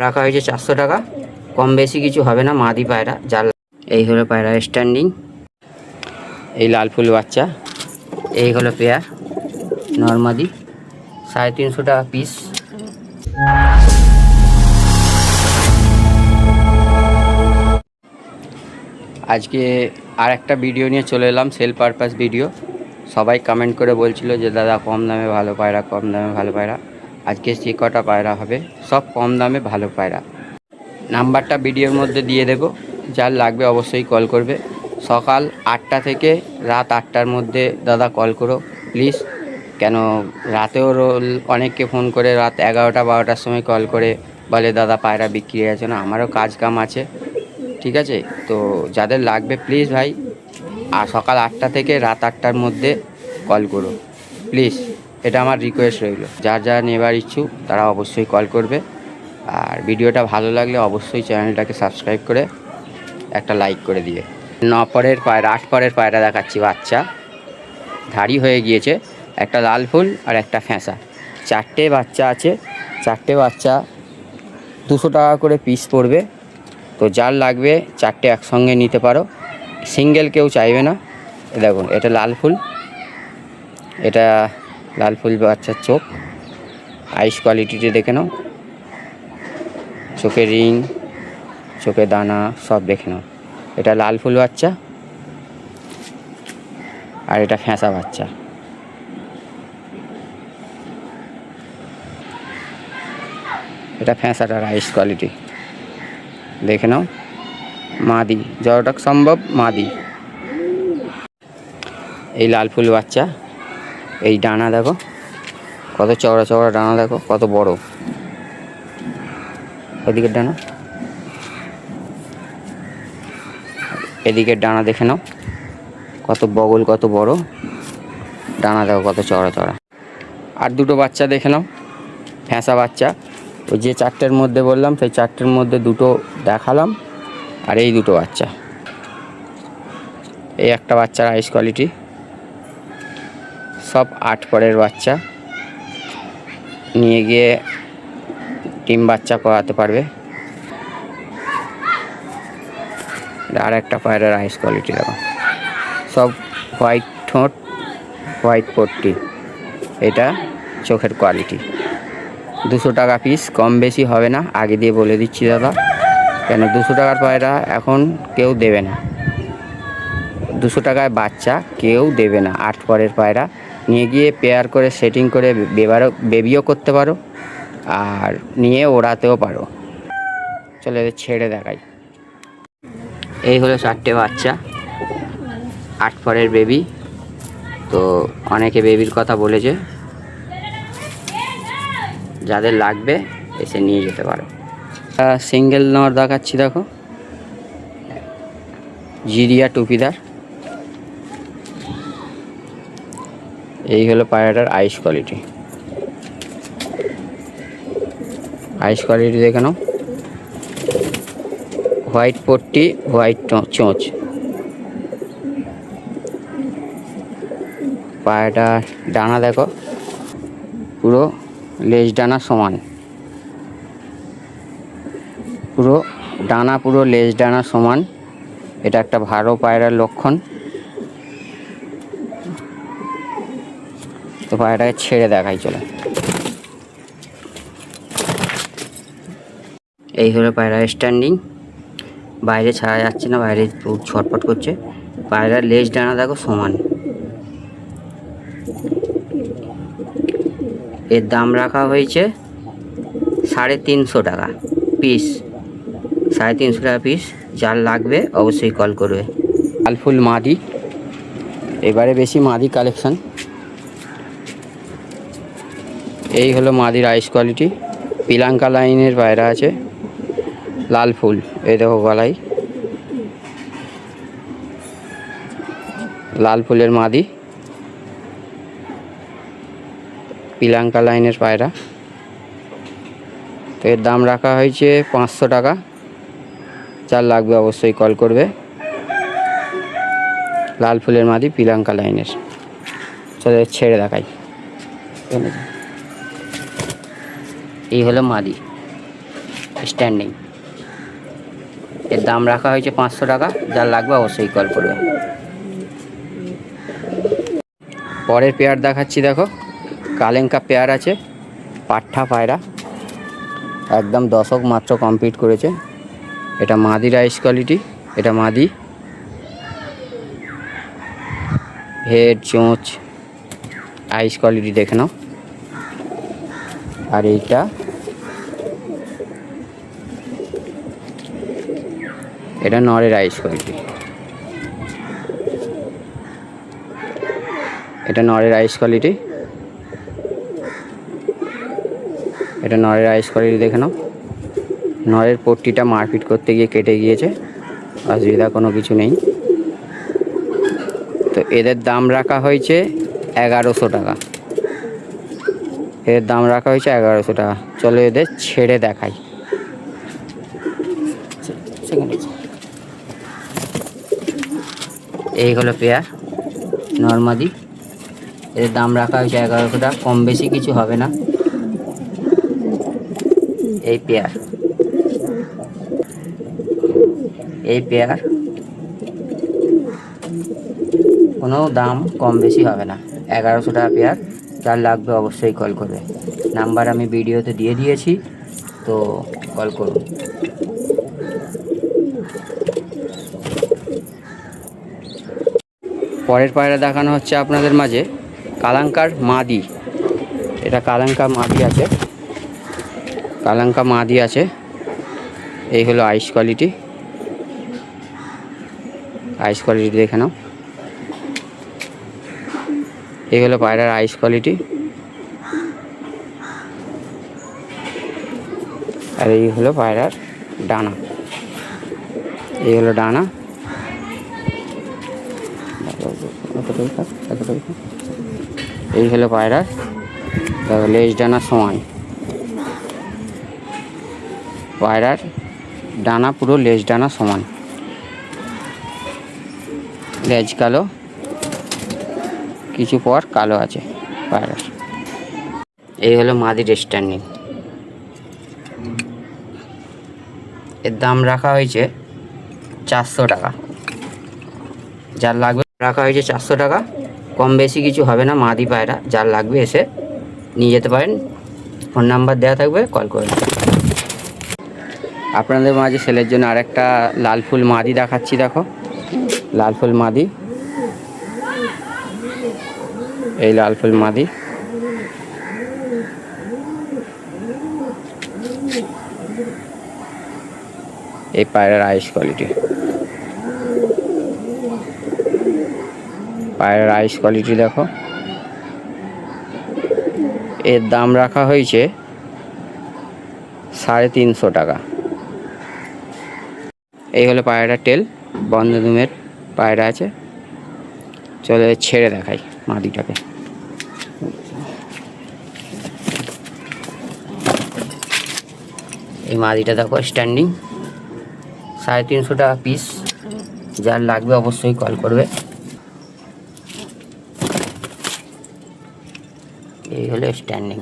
রাখা হয়েছে 400 টাকা, কম বেশি কিছু হবে না। মাদি পায়রা যার এই হলো পায়রা স্ট্যান্ডিং, এই লাল ফুল বাচ্চা, এই হলো পেয়ার নর্মাদি 350 টাকা পিস। আজকে আর একটা ভিডিও নিয়ে চলে এলাম, সেল পারপাস ভিডিও। সবাই কমেন্ট করে বলছিল যে দাদা কম দামে ভালো পায়রা, কম দামে ভালো পায়রা। আজকে যে কটা পায়রা হবে সব কম দামে ভালো পায়রা। নাম্বারটা ভিডিওর মধ্যে দিয়ে দেবো, যার লাগবে অবশ্যই কল করবে। সকাল 8টা থেকে রাত 8টার মধ্যে দাদা কল করো প্লিজ। কেন রাতেও অনেককে ফোন করে রাত 11টা 12টার সময় কল করে বলে দাদা পায়রা বিক্রি আছে না, আমারও কাজ কাম আছে, ঠিক আছে? তো যাদের লাগবে প্লিজ ভাই, আর সকাল 8টা থেকে রাত 8টার মধ্যে কল করো প্লিজ, এটা আমার রিকোয়েস্ট রইল। যার যারা নেবার ইচ্ছুক তারা অবশ্যই কল করবে। আর ভিডিওটা ভালো লাগলে অবশ্যই চ্যানেলটাকে সাবস্ক্রাইব করে একটা লাইক করে দিয়ে। 9 পরের পায়রা, 8 পরের পায়রা দেখাচ্ছি, বাচ্চা ধাড়ি হয়ে গিয়েছে, একটা লাল ফুল আর একটা ফ্যাঁসা, 4টে বাচ্চা আছে। 4টে বাচ্চা 200 টাকা করে পিস পড়বে। তো যার লাগবে 4টে একসঙ্গে নিতে পারো, সিঙ্গেল কেউ চাইবে না। দেখুন এটা লাল ফুল, এটা লাল ফুল বাচ্চার চোখ, আইস কোয়ালিটিতে দেখে নাও, চোখের রিং, চোখের দানা সব দেখে নাও। এটা লাল ফুল বাচ্চা আর এটা ফ্যাঁসা বাচ্চা। এটা ফ্যাঁসাটার আইস কোয়ালিটি দেখে নাও, মাদি যতটা সম্ভব মাদি। এই লাল ফুল বাচ্চা, এই ডানা দেখো কত চওড়া চওড়া ডানা, দেখো কত বড়, ওদিকের ডানা, এদিকের ডানা দেখে নাও কত বগল, কত বড় ডানা, দেখো কত চওড়া চওড়া। আর দুটো বাচ্চা দেখে নাও, ফ্যাঁসা বাচ্চা। ওই যে 4টের মধ্যে বললাম সেই 4টের মধ্যে দুটো দেখালাম, আর এই দুটো বাচ্চা। এই একটা বাচ্চার আইস কোয়ালিটি, সব 8 পরের বাচ্চা, নিয়ে গিয়ে ডিম বাচ্চা করাতে পারবে। আর একটা পায়রার আইস কোয়ালিটি দেখো, সব হোয়াইট ঠোঁট, হোয়াইট পট্টি, এটা চোখের কোয়ালিটি। 200 টাকা পিস, কম বেশি হবে না, আগে দিয়ে বলে দিচ্ছি দাদা। কেন 200 টাকার পায়রা এখন কেউ দেবে না, 200 টাকায় বাচ্চা কেউ দেবে না। 8 পরের পায়রা নিয়ে গিয়ে পেয়ার করে সেটিং করে বেবিও করতে পারো, আর নিয়ে ওড়াতেও পারো। চলে ছেড়ে দেখাই। এই হলো 4টে বাচ্চা, 8 পরের বেবি। তো অনেকে বেবির কথা বলেছে, যাদের লাগবে এসে নিয়ে যেতে পারো। সিঙ্গেল নর দেখাচ্ছি, দেখো জিরিয়া টুপিদার। এই হলো পায়রাটার আইস কোয়ালিটি, আইস কোয়ালিটি দেখে নাও, হোয়াইট পট্টি, হোয়াইট চোঁচ। পায়রাটার ডানা দেখো পুরো লেজ ডানা সমান, পুরো ডানা পুরো লেজ ডানা সমান। এটা একটা ভালো পায়রার লক্ষণ। তো পায়রাটাকে ছেড়ে দেখাই, চলে। এই হলো পায়রার স্ট্যান্ডিং, বাইরে ছাড়া যাচ্ছে না, বাইরে ছটফট করছে। পায়রার লেজ ডানা দেখো সমান। এর দাম রাখা হয়েছে 350 টাকা পিস, 350 টাকা পিস। যার লাগবে অবশ্যই কল করবে। লাল ফুল মাদি, এবারে বেশি মাদি কালেকশন। এই হলো মাদির আইস কোয়ালিটি, পিলাঙ্কা লাইনের পায়রা আছে। লাল ফুল, এই দেখো গলায় লাল ফুলের মাদি, পিলাঙ্কা লাইনের পায়রা। তো এর দাম রাখা হয়েছে 500 টাকা। যার লাগবে অবশ্যই কল করবে। লাল ফুলের মাদি, পিলাঙ্কা লাইনের। চলে ছেড়ে দেখাই। এই হলো মাদি। স্ট্যান্ডিং। এর দাম রাখা হয়েছে 500 টাকা, যার লাগবে অবশ্যই কল করবে। পরের পেয়ার দেখাচ্ছি, দেখো কালেঙ্কা পেয়ার আছে, পাঠা পায়রা, একদম দশক মাত্র কমপ্লিট করেছে। এটা মাদি রাইস কোয়ালিটি, এটা মাদি, হেড চোঁচ আইস কোয়ালিটি দেখে নাও। আর এটা নরের আইস কোয়ালিটি, এটা নরের আইস কোয়ালিটি, এটা নরের আইস কোয়ালিটি দেখে নাও। নরের পট্টিটা মারপিট করতে গিয়ে কেটে গিয়েছে, অসুবিধা কোনো কিছু নেই। তো এদের দাম রাখা হয়েছে 1100 টাকা, এর দাম রাখা হয়েছে 1100 টাকা। চলো এদের ছেড়ে দেখাই। এই হলো পেয়ার নর্মাদি, এর দাম রাখা হয়েছে 1100 টাকা, কম বেশি কিছু হবে না। এই পেয়ার কোনো দাম কম বেশি হবে না, 1100 টাকা পেয়ার। যার লাগবে অবশ্যই কল করবে, নাম্বার আমি ভিডিওতে দিয়ে দিয়েছি, তো কল করুন। পরের পায়রা দেখানো হচ্ছে আপনাদের মাঝে কালাঙ্কার মাদি। এটা কালাঙ্কা মাদি আছে, কালাঙ্কা মাদি আছে। এই হলো আইস কোয়ালিটি, আইস কোয়ালিটি দেখে নাও। এই হলো পায়রার আইস কোয়ালিটি, আর এই হলো পায়রার ডানা। এই হলো ডানা, এই হলো পায়রার লেজ ডানা সমান। পায়রার ডানা পুরো লেজ ডানা সমান, লেজ কালো, কিছু পর কালো আছে পায়রার। এই হলো মাদির স্ট্যান্ডিং, এর দাম রাখা হয়েছে 400 টাকা, যার লাগবে রাখা হয়েছে 400 টাকা, কম বেশি কিছু হবে না। মাদি পায়রা, যার লাগবে এসে নিয়ে যেতে পারেন, ফোন নাম্বার দেওয়া থাকবে, কল করুন। আপনাদের মাঝে সেলের জন্য আরেকটা লাল ফুল মাদি দেখাচ্ছি, দেখো লাল ফুল মাদি, এই লাল ফুল মাদি। এই পায়রার আইস কোয়ালিটি, পায়রার আইস কোয়ালিটি দেখো। এর দাম রাখা হয়েছে 350 টাকা। এই হলো পায়রাটার টেল, বন্ধ দুমের পায়রা আছে। চলে ছেড়ে দেখাই মাদিটাকে। এই মাদিটা দেখো স্ট্যান্ডিং, 350 টাকা পিস, যার লাগবে অবশ্যই কল করবে। এই হলো স্ট্যান্ডিং।